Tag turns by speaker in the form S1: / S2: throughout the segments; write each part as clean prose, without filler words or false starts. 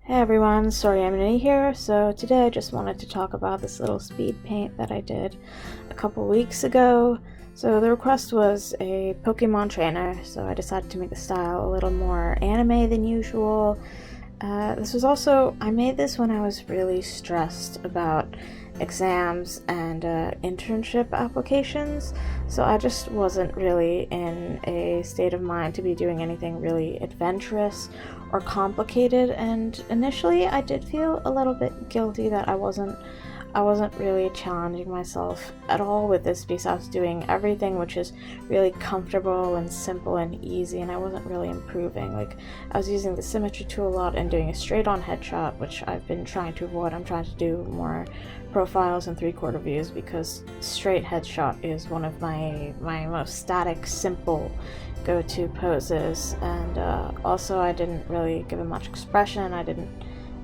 S1: Hey everyone, sorry I'm new here. So today I just wanted to talk about this little speed paint that I did a couple weeks ago. So the request was a Pokemon trainer, so I decided to make the style a little more anime than usual. I made this when I was really stressed about exams and internship applications, so I just wasn't really in a state of mind to be doing anything really adventurous or complicated, and initially I did feel a little bit guilty that I wasn't really challenging myself at all with this piece. I was doing everything which is really comfortable and simple and easy, and I wasn't really improving. Like, I was using the symmetry tool a lot and doing a straight-on headshot, which I've been trying to avoid. I'm trying to do more profiles and three-quarter views because straight headshot is one of my most static, simple go-to poses, and also I didn't really give it much expression. I didn't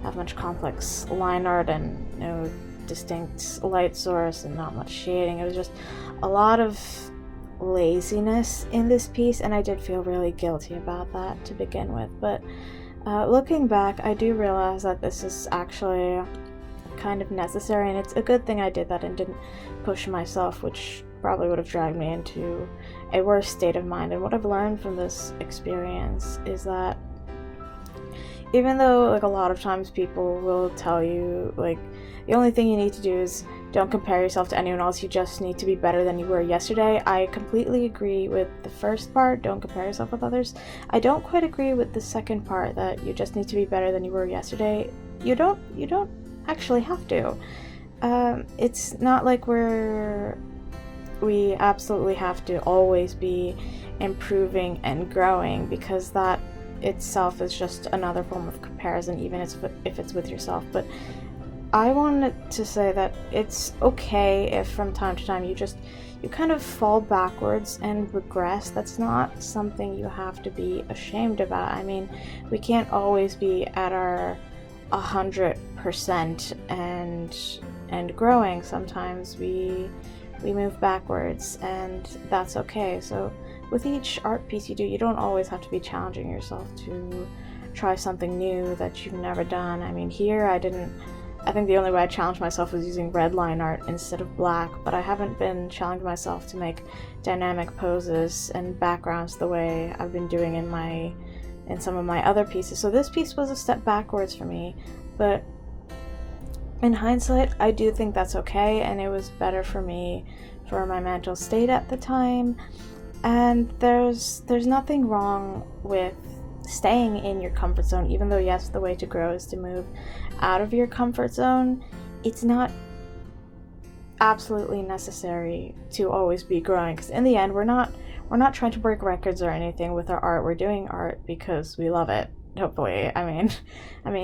S1: have much complex line art and no distinct light source and not much shading. It was just a lot of laziness in this piece, and I did feel really guilty about that to begin with. But looking back, I do realize that this is actually kind of necessary, and it's a good thing I did that and didn't push myself, which probably would have dragged me into a worse state of mind. And what I've learned from this experience is that even though, like, a lot of times people will tell you, like, the only thing you need to do is don't compare yourself to anyone else, you just need to be better than you were yesterday. I completely agree with the first part, don't compare yourself with others. I don't quite agree with the second part, that you just need to be better than you were yesterday. You don't actually have to. It's not like we absolutely have to always be improving and growing, because that itself is just another form of comparison, even if it's with yourself. But I wanted to say that it's okay if from time to time you kind of fall backwards and regress. That's not something you have to be ashamed about. I mean, we can't always be at our 100% and growing. Sometimes we move backwards, and that's okay. So with each art piece you do, you don't always have to be challenging yourself to try something new that you've never done. I mean, here I think the only way I challenged myself was using red line art instead of black, but I haven't been challenging myself to make dynamic poses and backgrounds the way I've been doing in some of my other pieces. So this piece was a step backwards for me, but in hindsight, I do think that's okay, and it was better for me for my mental state at the time. And there's nothing wrong with staying in your comfort zone, even though, yes, the way to grow is to move out of your comfort zone. It's not absolutely necessary to always be growing, because in the end, we're not trying to break records or anything with our art. We're doing art because we love it, hopefully. I mean,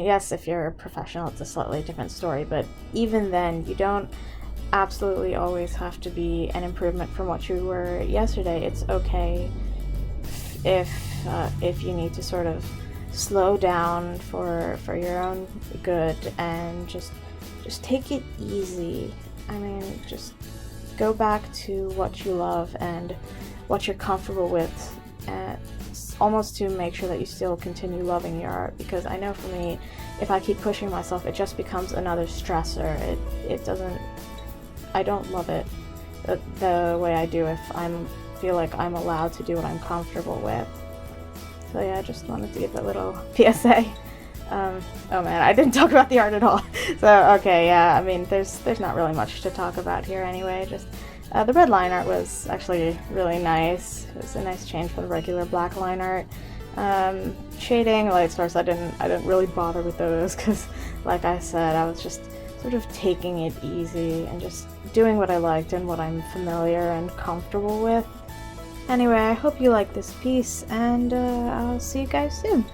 S1: yes, if you're a professional, it's a slightly different story, but even then, you don't absolutely always have to be an improvement from what you were yesterday. It's okay if you need to sort of slow down for your own good and just take it easy. I mean, just go back to what you love and what you're comfortable with, almost to make sure that you still continue loving your art. Because I know for me, if I keep pushing myself, it just becomes another stressor. I don't love it the way I do if I feel like I'm allowed to do what I'm comfortable with. So yeah, I just wanted to give a little PSA. Oh man, I didn't talk about the art at all. So okay, yeah, I mean, there's not really much to talk about here anyway. Just the red line art was actually really nice. It was a nice change from the regular black line art. Shading, light source, I didn't really bother with those, because like I said, I was just sort of taking it easy and just doing what I liked and what I'm familiar and comfortable with. Anyway, I hope you like this piece, and I'll see you guys soon.